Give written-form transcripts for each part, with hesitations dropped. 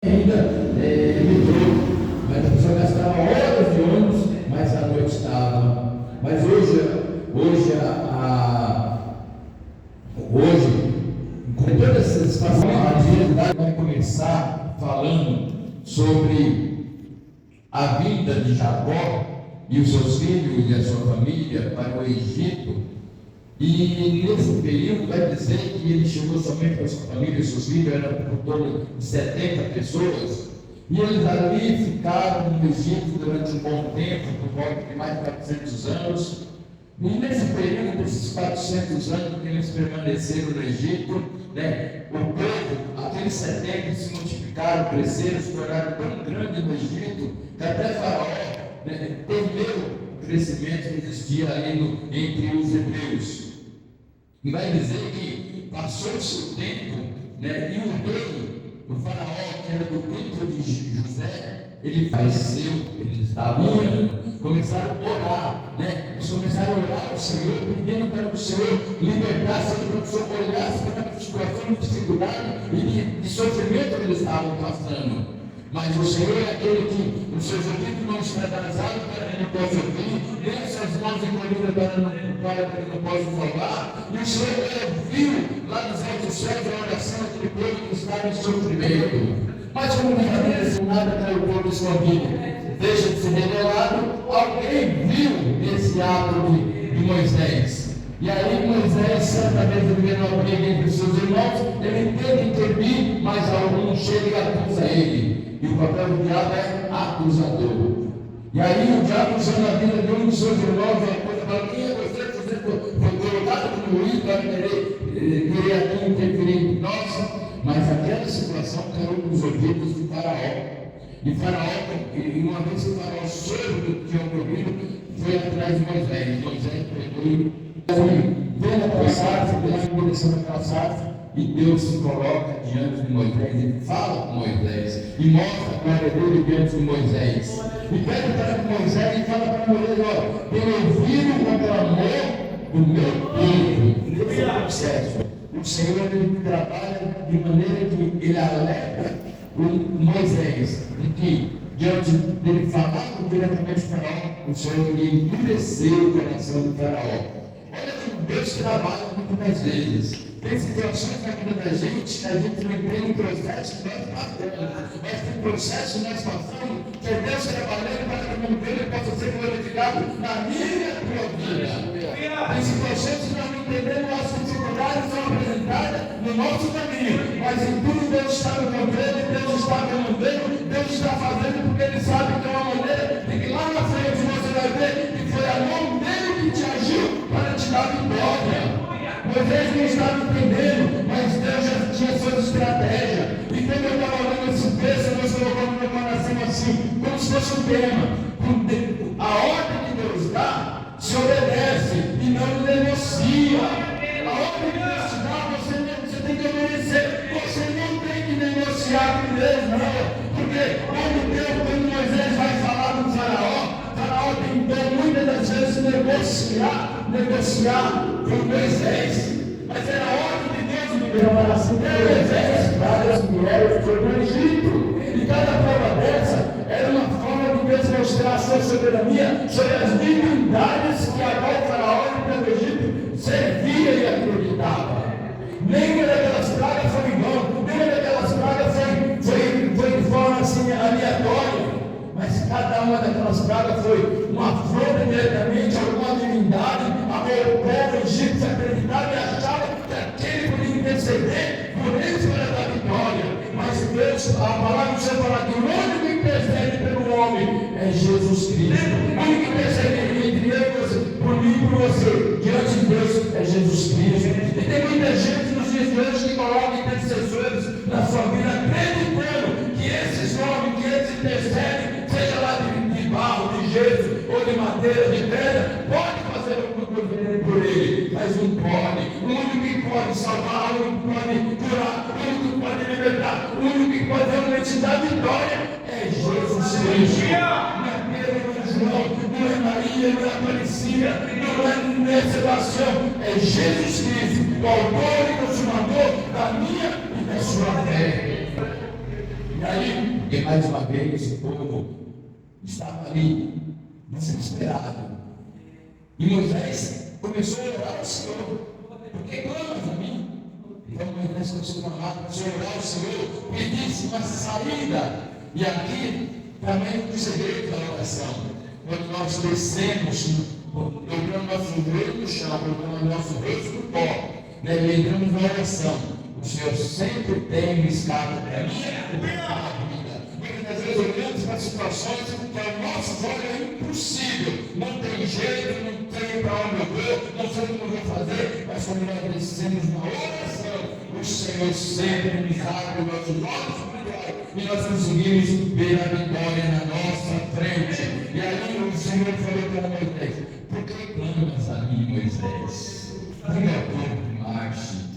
ainda metrô, mas a pessoa gastava horas de ônibus, mas à noite estava. Mas hoje, com todas essas facilidades, vai começar falando sobre a vinda de Jacó e os seus filhos e a sua família para o Egito. E nesse período vai dizer que ele chegou somente com a sua família e seus filhos, eram por torno de 70 pessoas, e eles ali ficaram no Egito durante um bom tempo, por volta de mais de 400 anos. E nesse período desses 400 anos que eles permaneceram no Egito, o povo, aqueles 70 se multiplicaram, cresceram, se tornaram tão grandes no Egito, que até Faraó temeu o crescimento que existia ali entre os hebreus. E vai dizer que passou-se o tempo, e o rei, o Faraó, que era do tempo de José, ele faleceu, eles estavam orando, começaram a orar, eles começaram a orar ao Senhor, pedindo para que o Senhor libertasse, para que o Senhor olhasse para a situação de dificuldade e de sofrimento que eles estavam passando. Mas o Senhor é aquele que os seus ouvidos não estão atrasados para que ele possa ouvir, nem as suas mãos encolhidas para que ele não possa falar. E o Senhor viu lá nos altos céus a oração daquele povo que estava em sofrimento. Mas como brincadeira, nada para o povo escondido deixa de ser revelado, alguém viu esse ato de Moisés. E aí Moisés, certa vez, vivendo uma briga entre seus irmãos, ele tenta intervir, mas algum chega e acusa ele. E o papel do diabo é acusador. E aí o diabo, usando a vida de um dos seus irmãos, uma coisa fala: quem é você? Você foi colocado como juiz para querer aqui interferir. Nossa, mas aquela situação caiu nos ouvidos de Faraó. E uma vez que Faraó soube do que tinha ocorrido, foi atrás de Moisés. Moisés pegou e veio naquela sarça, desceu naquela sarça, e Deus se coloca diante de Moisés e fala com Moisés e mostra a glória dele diante de Moisés e pede para que Moisés e fala para Moisés: tenho ouvido o clamor do meu povo. Nesse processo, o Senhor ele trabalha de maneira que ele alerta o Moisés de que diante dele falando diretamente com Faraó, o Senhor lhe endureceu o coração do Faraó. Olha como Deus trabalha muito mais vezes. Tem situações na vida da gente que a gente não entende o processo que nós passamos. Mas tem processo que nós passamos que é Deus trabalhando para que o nome dele possa ser glorificado na minha e na tua vida. Tem situações que nós não entendemos, as dificuldades são apresentadas no nosso caminho. Mas em tudo Deus está no controle, Deus está comandando, Deus está fazendo, porque Ele sabe que é uma maneira de que lá na frente você vai ver que foi a mão dele que te agiu para te dar vitória. Moisés não estava entendendo, mas Deus já tinha suas estratégias. E quando eu estava olhando esse texto, Deus colocou no meu coração assim, como se fosse um tema. A ordem que Deus dá, se obedece e não negocia. A ordem que Deus te dá, você tem que obedecer. Você não tem que negociar com Deus, não. Porque quando Moisés vai falar com o Faraó tentou muitas das vezes negociar com Moisés, mas era a ordem de Deus liberar assim Moisés, várias mulheres foram no Egito, e cada prova dessa era uma forma de Deus mostrar a sua soberania sobre as divindades que agora o Faraó do Egito servia e acreditava. Nenhuma daquelas pragas foi em vão, nenhuma daquelas pragas foi de forma assim aleatória. Mas cada uma daquelas pragas foi uma afronta diretamente a alguma divindade, a qual o povo egípcio acreditava e achava que aquele podia interceder, por isso era da vitória. Mas Deus, a palavra do Senhor fala que o único que intercede pelo homem é Jesus Cristo. O único que intercede entre eu e você, por mim e por você, diante de Deus, é Jesus Cristo. E tem muita gente nos dias de hoje que coloca intercessores na sua vida, acreditando que esses homens, que eles intercedem, seja lá de barro, de gesso, ou de madeira, de pedra, pode fazer alguma coisa por ele, mas não pode. O único que pode salvar, o único que pode curar, o único que pode libertar, o único que pode realmente dar vitória é Jesus Cristo. Não é Pedro, não é João, não é Maria, não é Aparecida, não é Sebastião, é Jesus Cristo, o autor e consumador da minha e da sua fé. E aí, porque mais uma vez o povo estava ali, desesperado. E Moisés começou a orar ao Senhor. Porque clamas a mim? Então Moisés começou a clamar, começou a orar ao Senhor, pedisse uma saída. E aqui também o segredo da oração. Quando nós descemos, dobrando nosso joelho no chão, colocando nosso rosto no pó, e entramos na oração, o Senhor sempre tem um escape para mim e para a vida. Muitas vezes olhamos para situações que ao nosso olho é impossível, não tem jeito, não tem para onde eu vou, não sei como eu vou fazer, mas quando nós descemos na oração, o Senhor sempre me abre os nossos olhos e nós conseguimos ver a vitória na nossa frente. E aí o Senhor falou para Moisés: por que clamas a mim, Moisés? Venha ao campo, marche.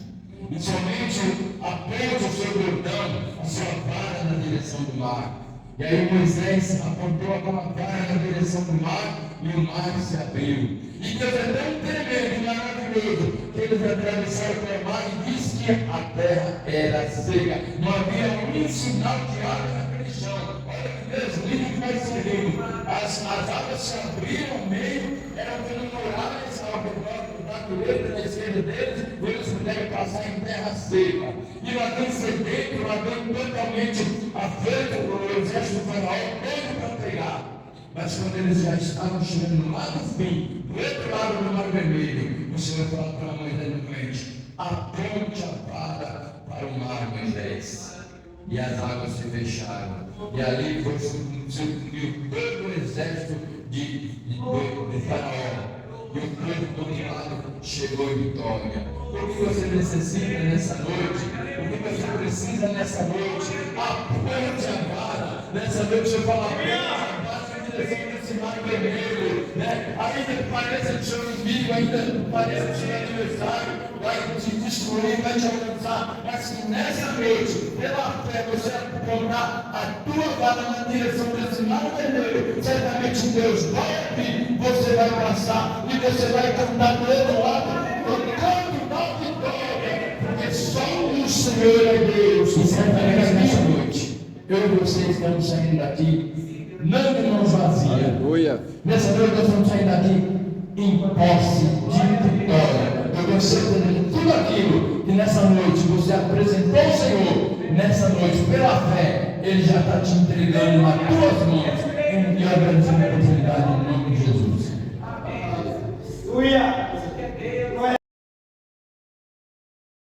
E somente aponta o seu bordão, a sua vara na direção do mar. E aí Moisés apontou aquela vara na direção do mar e o mar se abriu. E Deus é tão tremendo e maravilhoso que eles atravessaram o mar e disse que a terra era seca. Não havia um sinal de água naquele chão. Olha que Deus lindo que vai ser lindo. As águas se abriram no meio, eram fenomenais ao redor da direita e da esquerda deles, e eles puderam passar em terra seca. E lá dentro sedento, lá dentro totalmente afeto, o exército do faraó, doido para pegar. Mas quando eles já estavam chegando lá no fim, do outro lado do Mar Vermelho, o Senhor falou para Moisés novamente: aponte a vara para o mar, Moisés. E as águas se fecharam. E ali foi subiu todo o exército de Faraó. E o povo do outro lado chegou em vitória. O que você necessita nessa noite? O que você precisa nessa noite? Aponte a vara. Nessa noite eu falo: aponte a vara na direção desse Mar Vermelho. Ainda que pareça o seu inimigo, ainda que pareça o seu adversário, vai te destruir, vai te alcançar. Mas que nessa noite, pela fé, você apontar a tua vara na direção desse Mar Vermelho, certamente Deus vai abrir, você vai passar e você vai cantar do outro lado, tocando na vitória, porque só o Senhor é Deus. E certamente nessa noite, eu e você estamos saindo daqui não de mãos vazias. Aleluia. Nessa noite nós vamos sair daqui em posse de vitória. Eu tenho certeza de tudo aquilo que nessa noite você apresentou ao Senhor. Nessa noite, pela fé, Ele já está te entregando nas tuas mãos. E eu agradeço a oportunidade em nome de Jesus. Aleluia.